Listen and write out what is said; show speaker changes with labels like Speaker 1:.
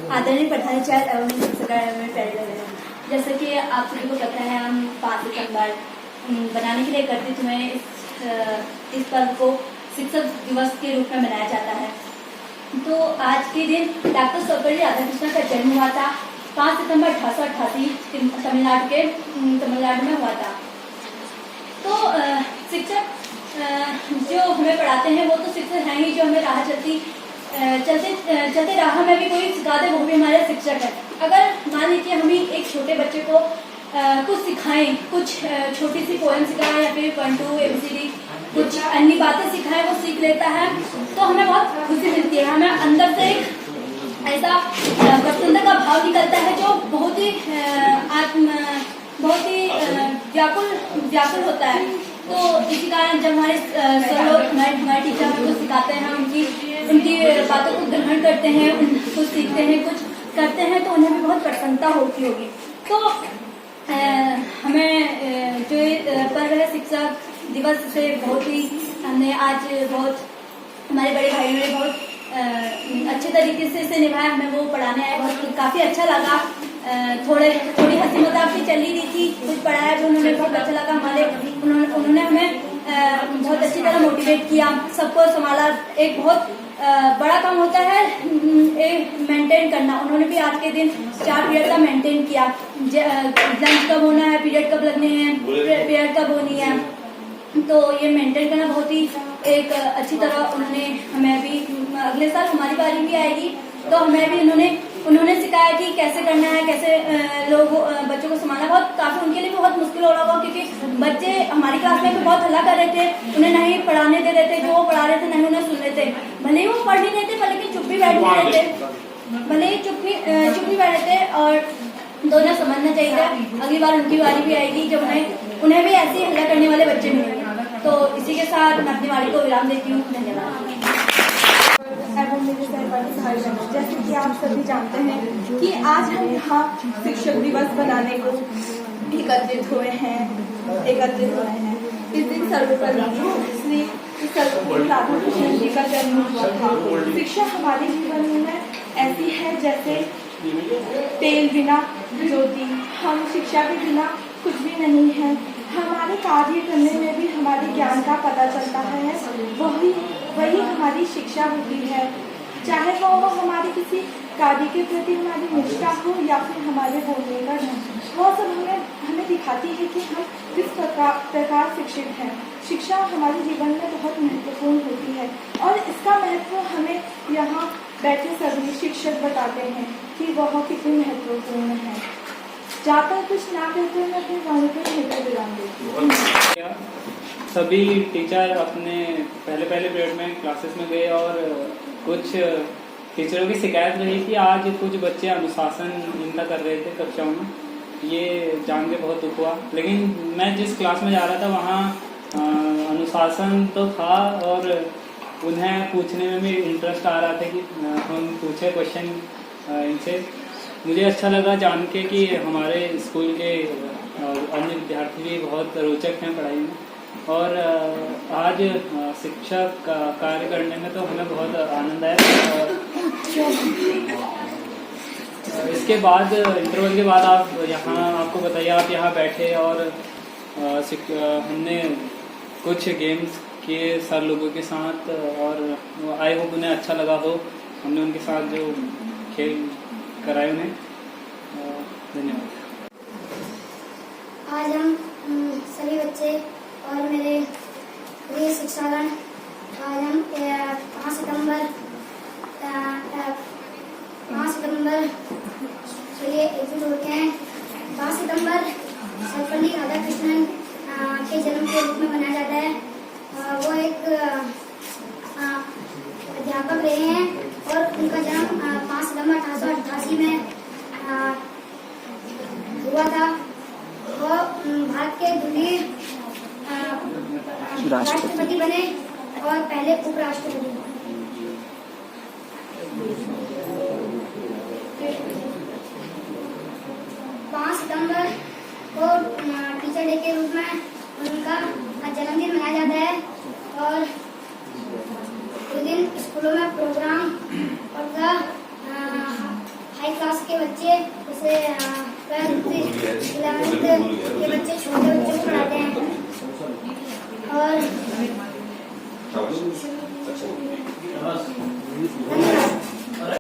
Speaker 1: आदरणीय प्रधानाचार्य एवं शिक्षक में पहले जैसे कि आप सभी को पता है, हम 5 सितंबर बनाने के लिए एकत्रित हुए। इस पर्व को शिक्षक दिवस के रूप में मनाया जाता है। तो आज के दिन डॉक्टर सर्वपल्ली राधाकृष्णन का जन्म हुआ था 5 सितंबर 1888 तमिलनाडु में हुआ था। तो शिक्षक जो हमें पढ़ाते हैं वो तो शिक्षक हैं ही, जो हमें राह चलते राह में भी कोई सिखा दे वो भी हमारे शिक्षक है। अगर मान लीजिए हम ही एक छोटे बच्चे को कुछ सिखाएं, कुछ छोटी सी पोएम सिखाएं या फिर 1 2 ABCD कुछ अन्य बातें सिखाएं, वो सीख लेता है तो हमें बहुत खुशी मिलती है। हमें अंदर से एक ऐसा प्रसन्नता का भाव निकलता है जो बहुत ही व्याकुल होता है। तो इसी कारण जब हमारे सर लोग हमारे टीचर हमको सिखाते हैं, उनकी बातों को ग्रहण करते हैं, कुछ सीखते हैं, कुछ करते हैं, तो उन्हें भी बहुत प्रसन्नता होती होगी। तो हमें जो पर्व है शिक्षक दिवस से बहुत ही हमने आज बहुत हमारे बड़े भाइयों ने बहुत अच्छे तरीके से इसे निभाया। हमें वो पढ़ाने आए, बहुत काफी अच्छा लगा। थोड़ी हंसी मजाक भी चल रही थी, कुछ पढ़ाया जो उन्होंने बहुत अच्छा लगा। उन्होंने हमें बहुत अच्छी तरह मोटिवेट किया, सबको संभाला। एक बहुत बड़ा काम होता है मेंटेन करना। उन्होंने भी आज के दिन 4 पीरियड का मेंटेन किया। लंच कब होना है, पीरियड कब लगने हैं, पीरियड कब होनी है, तो ये मेंटेन करना बहुत ही एक अच्छी तरह उन्होंने हमें भी। अगले साल हमारी बारी भी आएगी तो हमें भी उन्होंने सिखाया कि कैसे करना है, कैसे बच्चों को संभालना। बहुत काफी उनके लिए भी बहुत मुश्किल हो रहा होगा, क्योंकि बच्चे हमारी क्लास में भी बहुत हल्ला कर रहे थे, उन्हें नहीं पढ़ाने दे रहे थे, जो वो पढ़ा रहे थे नहीं उन्हें सुन रहे थे। भले ही वो पढ़ नहीं रहे थे, भले ही चुप भी बैठ नहीं रहे थे, और दोनों समझना चाहिए था। अगली बार उनकी बारी भी आएगी जब उन्हें भी ऐसे हल्ला करने वाले बच्चे मिलेंगे। तो इसी के साथ मैं अपनी वाणी को विराम देती हूँ। धन्यवाद।
Speaker 2: एवं मेरे सहपाठी भाइयों, जैसे कि आप सभी जानते हैं कि आज हम यहाँ शिक्षक दिवस बनाने को एकत्रित हुए हैं। इस दिन सर्वपल्ली श्री राधाकृष्णन जी का जन्म हुआ था। शिक्षा हमारे जीवन में ऐसी है जैसे तेल बिना ज्योति। हम शिक्षा के बिना कुछ भी नहीं है। हमारे कार्य करने में भी हमारे ज्ञान का पता चलता है, वही हमारी शिक्षा होती है। चाहे वो हमारे किसी कार्य के प्रति हमारी निष्ठा हो या फिर हमारे बोलने का ढंग, वो सब हमें दिखाती है कि हम किस प्रकार शिक्षित हैं। शिक्षा हमारे जीवन में बहुत महत्वपूर्ण होती है और इसका महत्व हमें यहाँ बैठे सभी शिक्षक बताते हैं कि वह कितनी महत्वपूर्ण है। जाकर कुछ ना कहते मैं अपनी वाणी को विराम देती हूँ।
Speaker 3: सभी टीचर अपने पहले पीरियड में क्लासेस में गए और कुछ टीचरों की शिकायत रही कि आज कुछ बच्चे अनुशासनहीनता कर रहे थे कक्षाओं में। ये जान के बहुत दुख हुआ। लेकिन मैं जिस क्लास में जा रहा था वहाँ अनुशासन तो था और उन्हें पूछने में भी इंटरेस्ट आ रहा था कि हम पूछे क्वेश्चन इनसे। मुझे अच्छा लगा जान के कि हमारे स्कूल के अन्य विद्यार्थी भी बहुत रोचक हैं पढ़ाई में। और आज शिक्षक का कार्य करने में तो हमें बहुत आनंद आया। इसके बाद इंटरवल के बाद आपको बताइए, आप यहाँ बैठे और हमने कुछ गेम्स किए सर लोगों के साथ और आई होप उन्हें अच्छा लगा हो। हमने उनके साथ जो खेल कराए उन्हें। धन्यवाद।
Speaker 4: आज हम सभी बच्चे और मेरे प्रिय शिक्षागण आज हम 5 सितंबर के लिए एकजुट होते हैं। 5 सितंबर सर्वपल्ली राधाकृष्णन के जन्म के रूप में मनाया जाता है। वो एक अध्यापक रहे हैं और उनका जन्म 5 सितंबर 1888 में हुआ था। वो भारत के द्वितीय राष्ट्रपति बने और पहले उपराष्ट्रपति। 5 सितंबर को टीचर डे के रूप में उनका जन्मदिन मनाया जाता है और उस दिन स्कूलों में प्रोग्राम और के बच्चे जैसे 12th 11th के बच्चे छोटे बच्चों को पढ़ाते हैं और धन्यवाद।